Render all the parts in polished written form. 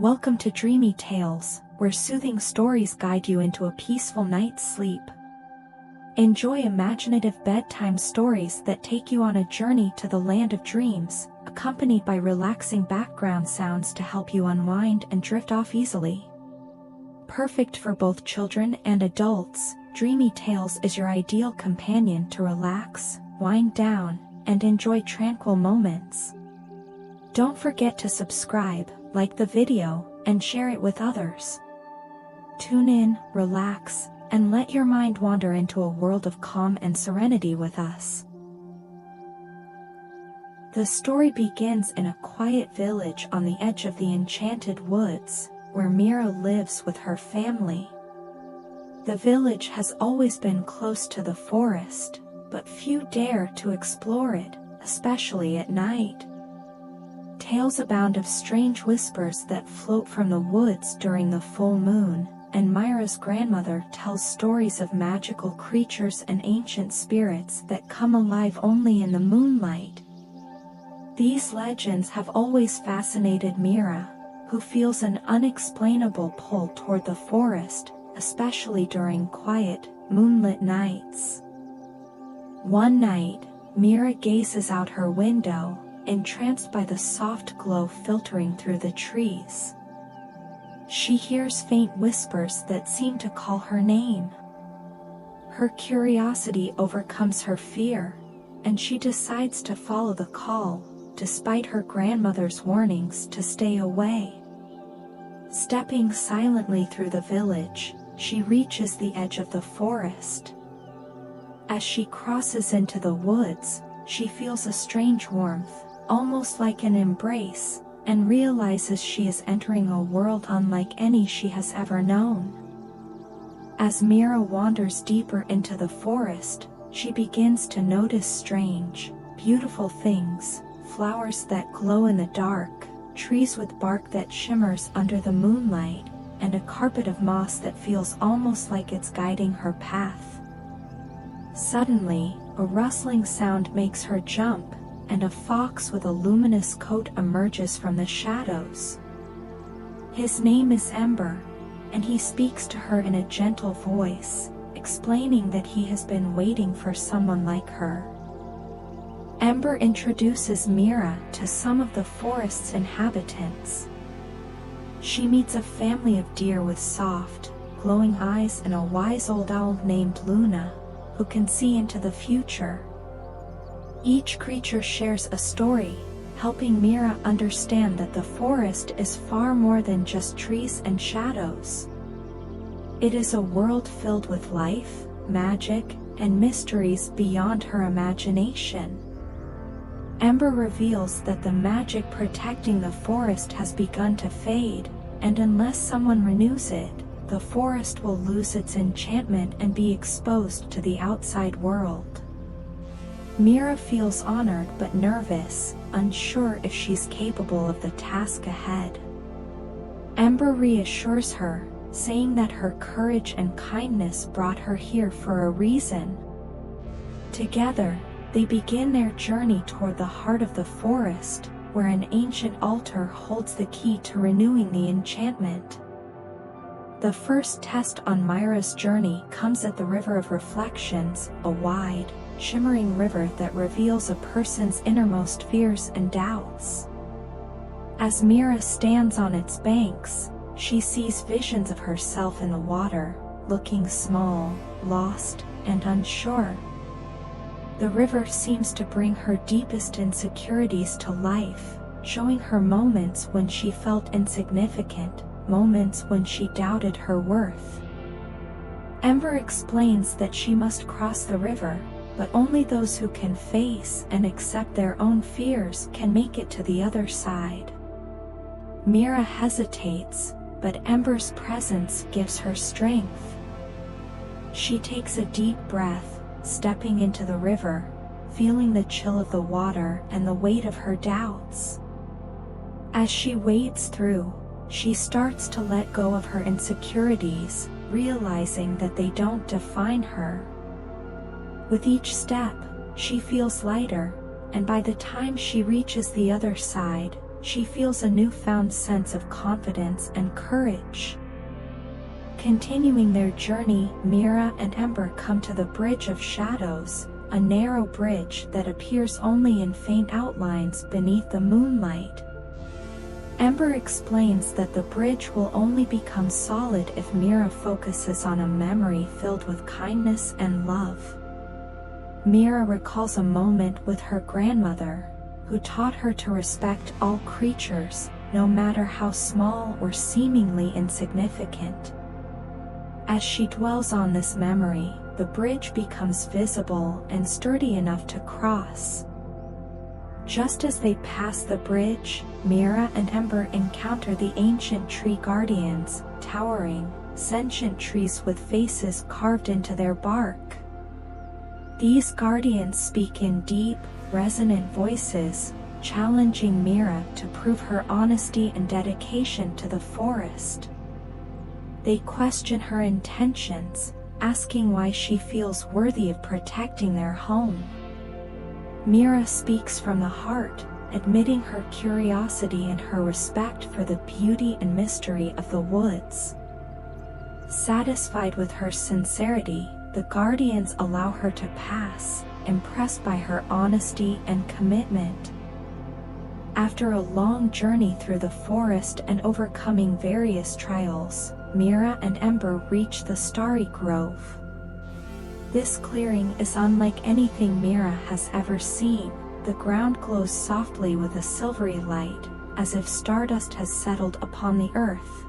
Welcome to Dreamy Tales, where soothing stories guide you into a peaceful night's sleep. Enjoy imaginative bedtime stories that take you on a journey to the land of dreams, accompanied by relaxing background sounds to help you unwind and drift off easily. Perfect for both children and adults, Dreamy Tales is your ideal companion to relax, wind down, and enjoy tranquil moments. Don't forget to subscribe, like the video, and share it with others. Tune in, relax, and let your mind wander into a world of calm and serenity with us. The story begins in a quiet village on the edge of the Enchanted Woods, where Mira lives with her family. The village has always been close to the forest, but few dare to explore it, especially at night. Tales abound of strange whispers that float from the woods during the full moon, and Mira's grandmother tells stories of magical creatures and ancient spirits that come alive only in the moonlight. These legends have always fascinated Mira, who feels an unexplainable pull toward the forest, especially during quiet, moonlit nights. One night, Mira gazes out her window, entranced by the soft glow filtering through the trees. She hears faint whispers that seem to call her name. Her curiosity overcomes her fear, and she decides to follow the call, despite her grandmother's warnings to stay away. Stepping silently through the village, she reaches the edge of the forest. As she crosses into the woods, she feels a strange warmth, almost like an embrace, and realizes she is entering a world unlike any she has ever known. As Mira wanders deeper into the forest, she begins to notice strange, beautiful things: flowers that glow in the dark, trees with bark that shimmers under the moonlight, and a carpet of moss that feels almost like it's guiding her path. Suddenly, a rustling sound makes her jump, and a fox with a luminous coat emerges from the shadows. His name is Ember, and he speaks to her in a gentle voice, explaining that he has been waiting for someone like her. Ember introduces Mira to some of the forest's inhabitants. She meets a family of deer with soft, glowing eyes and a wise old owl named Luna, who can see into the future. Each creature shares a story, helping Mira understand that the forest is far more than just trees and shadows. It is a world filled with life, magic, and mysteries beyond her imagination. Ember reveals that the magic protecting the forest has begun to fade, and unless someone renews it, the forest will lose its enchantment and be exposed to the outside world. Mira feels honored but nervous, unsure if she's capable of the task ahead. Ember reassures her, saying that her courage and kindness brought her here for a reason. Together, they begin their journey toward the heart of the forest, where an ancient altar holds the key to renewing the enchantment. The first test on Mira's journey comes at the River of Reflections, a wide, shimmering river that reveals a person's innermost fears and doubts. As Mira stands on its banks, she sees visions of herself in the water, looking small, lost, and unsure. The river seems to bring her deepest insecurities to life, showing her moments when she felt insignificant, moments when she doubted her worth. Ember explains that she must cross the river, but only those who can face and accept their own fears can make it to the other side. Mira hesitates, but Ember's presence gives her strength. She takes a deep breath, stepping into the river, feeling the chill of the water and the weight of her doubts. As she wades through, she starts to let go of her insecurities, realizing that they don't define her. With each step, she feels lighter, and by the time she reaches the other side, she feels a newfound sense of confidence and courage. Continuing their journey, Mira and Ember come to the Bridge of Shadows, a narrow bridge that appears only in faint outlines beneath the moonlight. Ember explains that the bridge will only become solid if Mira focuses on a memory filled with kindness and love. Mira recalls a moment with her grandmother, who taught her to respect all creatures, no matter how small or seemingly insignificant. As she dwells on this memory, the bridge becomes visible and sturdy enough to cross. Just as they pass the bridge, Mira and Ember encounter the ancient tree guardians, towering, sentient trees with faces carved into their bark. These guardians speak in deep, resonant voices, challenging Mira to prove her honesty and dedication to the forest. They question her intentions, asking why she feels worthy of protecting their home. Mira speaks from the heart, admitting her curiosity and her respect for the beauty and mystery of the woods. Satisfied with her sincerity, the guardians allow her to pass, impressed by her honesty and commitment. After a long journey through the forest and overcoming various trials, Mira and Ember reach the Starry Grove. This clearing is unlike anything Mira has ever seen. The ground glows softly with a silvery light, as if stardust has settled upon the earth.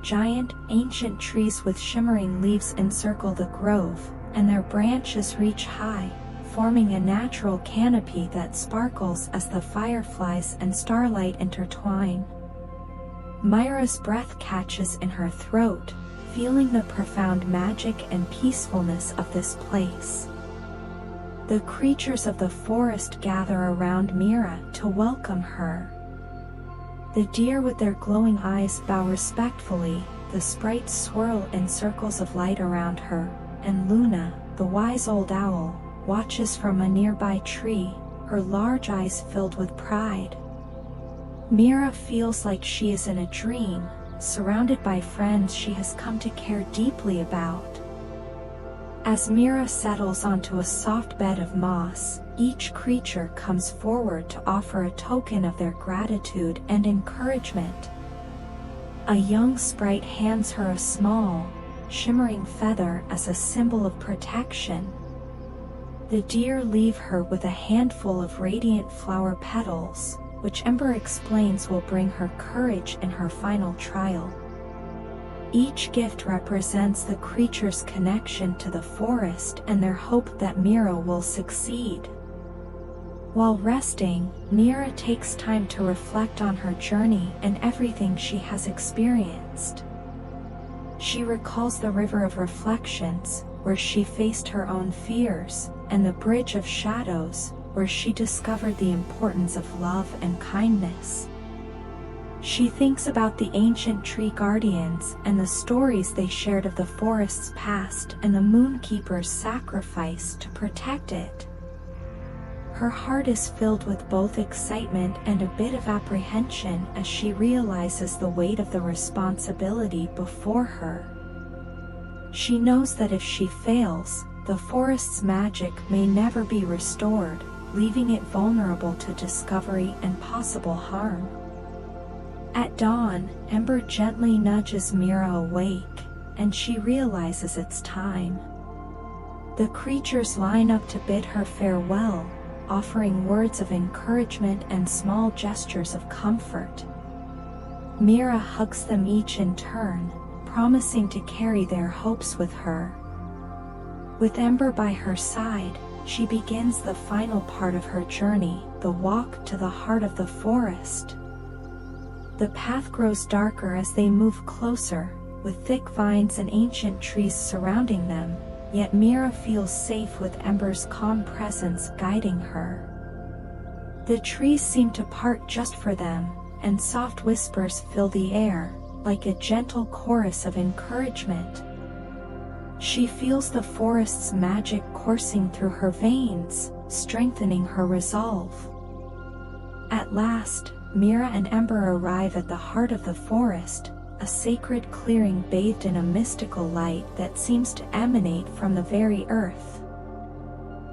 Giant, ancient trees with shimmering leaves encircle the grove, and their branches reach high, forming a natural canopy that sparkles as the fireflies and starlight intertwine. Mira's breath catches in her throat, feeling the profound magic and peacefulness of this place. The creatures of the forest gather around Mira to welcome her. The deer with their glowing eyes bow respectfully, the sprites swirl in circles of light around her, and Luna, the wise old owl, watches from a nearby tree, her large eyes filled with pride. Mira feels like she is in a dream, surrounded by friends she has come to care deeply about. As Mira settles onto a soft bed of moss, each creature comes forward to offer a token of their gratitude and encouragement. A young sprite hands her a small, shimmering feather as a symbol of protection. The deer leave her with a handful of radiant flower petals, which Ember explains will bring her courage in her final trial. Each gift represents the creature's connection to the forest and their hope that Mira will succeed. While resting, Mira takes time to reflect on her journey and everything she has experienced. She recalls the River of Reflections, where she faced her own fears, and the Bridge of Shadows, where she discovered the importance of love and kindness. She thinks about the ancient tree guardians and the stories they shared of the forest's past and the Moonkeeper's sacrifice to protect it. Her heart is filled with both excitement and a bit of apprehension as she realizes the weight of the responsibility before her. She knows that if she fails, the forest's magic may never be restored, leaving it vulnerable to discovery and possible harm. At dawn, Ember gently nudges Mira awake, and she realizes it's time. The creatures line up to bid her farewell, offering words of encouragement and small gestures of comfort. Mira hugs them each in turn, promising to carry their hopes with her. With Ember by her side, she begins the final part of her journey, the walk to the heart of the forest. The path grows darker as they move closer, with thick vines and ancient trees surrounding them, yet Mira feels safe with Ember's calm presence guiding her. The trees seem to part just for them, and soft whispers fill the air, like a gentle chorus of encouragement. She feels the forest's magic coursing through her veins, strengthening her resolve. At last, Mira and Ember arrive at the heart of the forest, a sacred clearing bathed in a mystical light that seems to emanate from the very earth.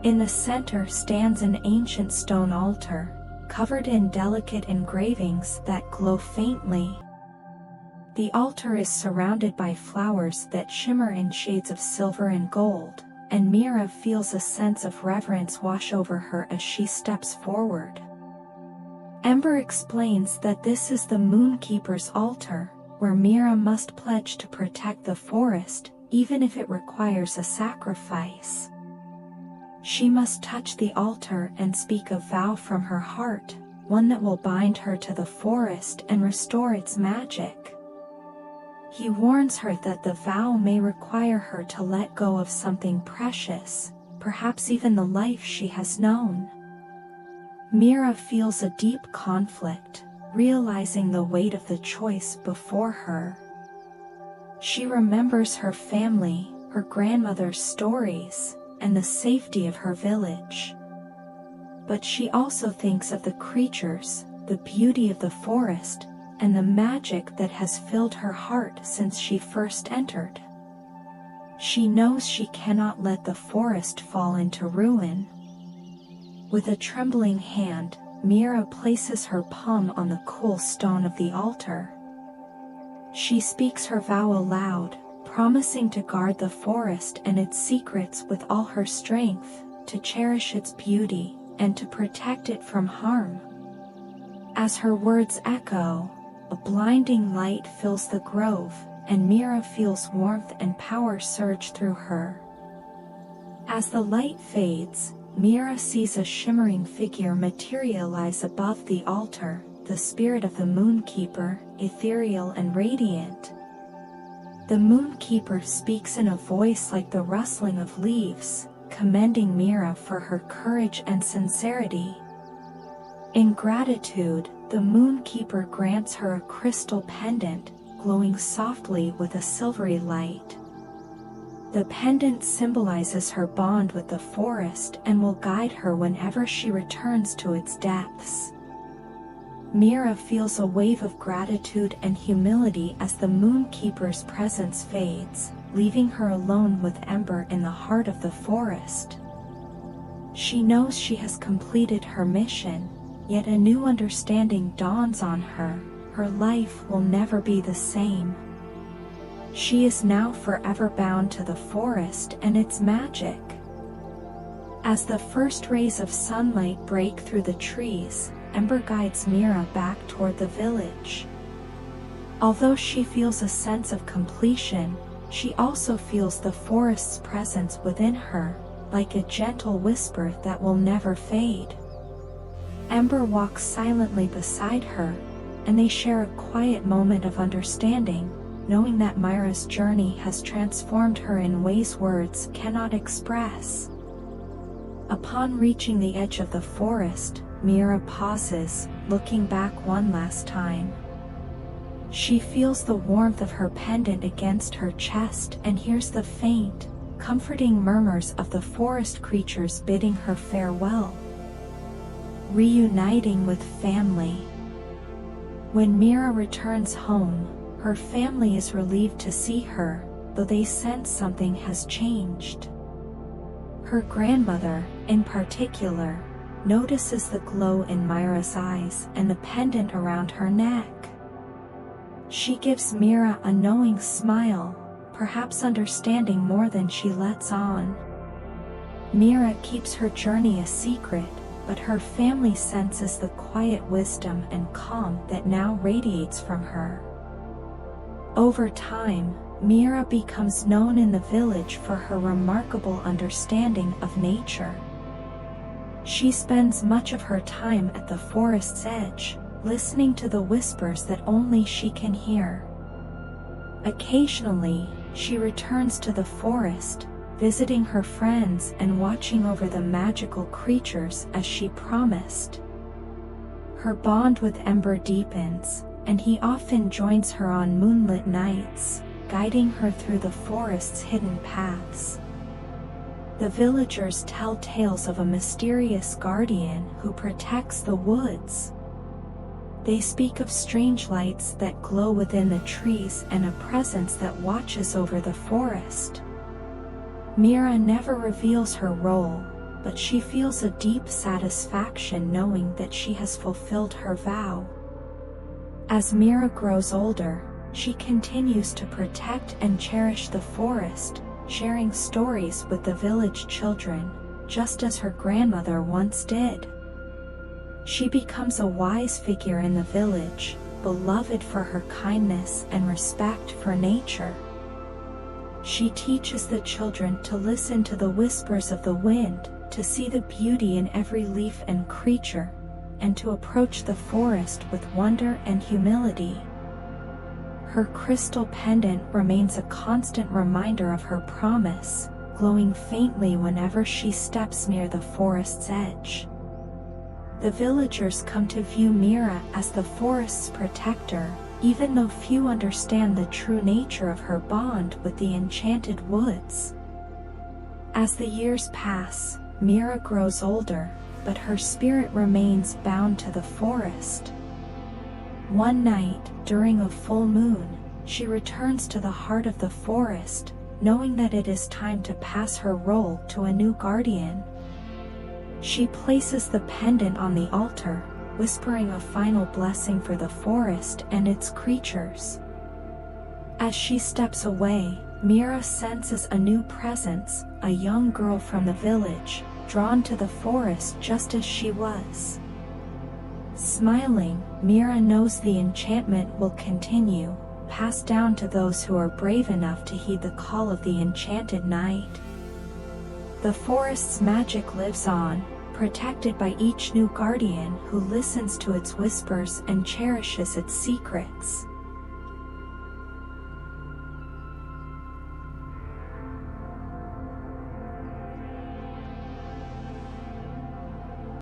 In the center stands an ancient stone altar, covered in delicate engravings that glow faintly. The altar is surrounded by flowers that shimmer in shades of silver and gold, and Mira feels a sense of reverence wash over her as she steps forward. Ember explains that this is the Moonkeeper's altar, where Mira must pledge to protect the forest, even if it requires a sacrifice. She must touch the altar and speak a vow from her heart, one that will bind her to the forest and restore its magic. He warns her that the vow may require her to let go of something precious, perhaps even the life she has known. Mira feels a deep conflict, realizing the weight of the choice before her. She remembers her family, her grandmother's stories, and the safety of her village. But she also thinks of the creatures, the beauty of the forest, and the magic that has filled her heart since she first entered. She knows she cannot let the forest fall into ruin. With a trembling hand, Mira places her palm on the cool stone of the altar. She speaks her vow aloud, promising to guard the forest and its secrets with all her strength, to cherish its beauty, and to protect it from harm. As her words echo, a blinding light fills the grove, and Mira feels warmth and power surge through her. As the light fades, Mira sees a shimmering figure materialize above the altar, the spirit of the Moonkeeper, ethereal and radiant. The Moonkeeper speaks in a voice like the rustling of leaves, commending Mira for her courage and sincerity. In gratitude, the Moonkeeper grants her a crystal pendant, glowing softly with a silvery light. The pendant symbolizes her bond with the forest and will guide her whenever she returns to its depths. Mira feels a wave of gratitude and humility as the Moonkeeper's presence fades, leaving her alone with Ember in the heart of the forest. She knows she has completed her mission, yet a new understanding dawns on her: her life will never be the same. She is now forever bound to the forest and its magic. As the first rays of sunlight break through the trees, Ember guides Mira back toward the village. Although she feels a sense of completion, she also feels the forest's presence within her, like a gentle whisper that will never fade. Ember walks silently beside her, and they share a quiet moment of understanding, knowing that Mira's journey has transformed her in ways words cannot express. Upon reaching the edge of the forest, Mira pauses, looking back one last time. She feels the warmth of her pendant against her chest and hears the faint, comforting murmurs of the forest creatures bidding her farewell. Reuniting with family. When Mira returns home, her family is relieved to see her, though they sense something has changed. Her grandmother, in particular, notices the glow in Mira's eyes and the pendant around her neck. She gives Mira a knowing smile, perhaps understanding more than she lets on. Mira keeps her journey a secret, but her family senses the quiet wisdom and calm that now radiates from her. Over time, Mira becomes known in the village for her remarkable understanding of nature. She spends much of her time at the forest's edge, listening to the whispers that only she can hear. Occasionally, she returns to the forest, visiting her friends and watching over the magical creatures as she promised. Her bond with Ember deepens, and he often joins her on moonlit nights, guiding her through the forest's hidden paths. The villagers tell tales of a mysterious guardian who protects the woods. They speak of strange lights that glow within the trees and a presence that watches over the forest. Mira never reveals her role, but she feels a deep satisfaction knowing that she has fulfilled her vow. As Mira grows older, she continues to protect and cherish the forest, sharing stories with the village children, just as her grandmother once did. She becomes a wise figure in the village, beloved for her kindness and respect for nature. She teaches the children to listen to the whispers of the wind, to see the beauty in every leaf and creature, and to approach the forest with wonder and humility. Her crystal pendant remains a constant reminder of her promise, glowing faintly whenever she steps near the forest's edge. The villagers come to view Mira as the forest's protector, even though few understand the true nature of her bond with the Enchanted Woods. As the years pass, Mira grows older, but her spirit remains bound to the forest. One night, during a full moon, she returns to the heart of the forest, knowing that it is time to pass her role to a new guardian. She places the pendant on the altar, whispering a final blessing for the forest and its creatures. As she steps away, Mira senses a new presence, a young girl from the village, drawn to the forest just as she was. Smiling, Mira knows the enchantment will continue, passed down to those who are brave enough to heed the call of the enchanted night. The forest's magic lives on, protected by each new guardian who listens to its whispers and cherishes its secrets.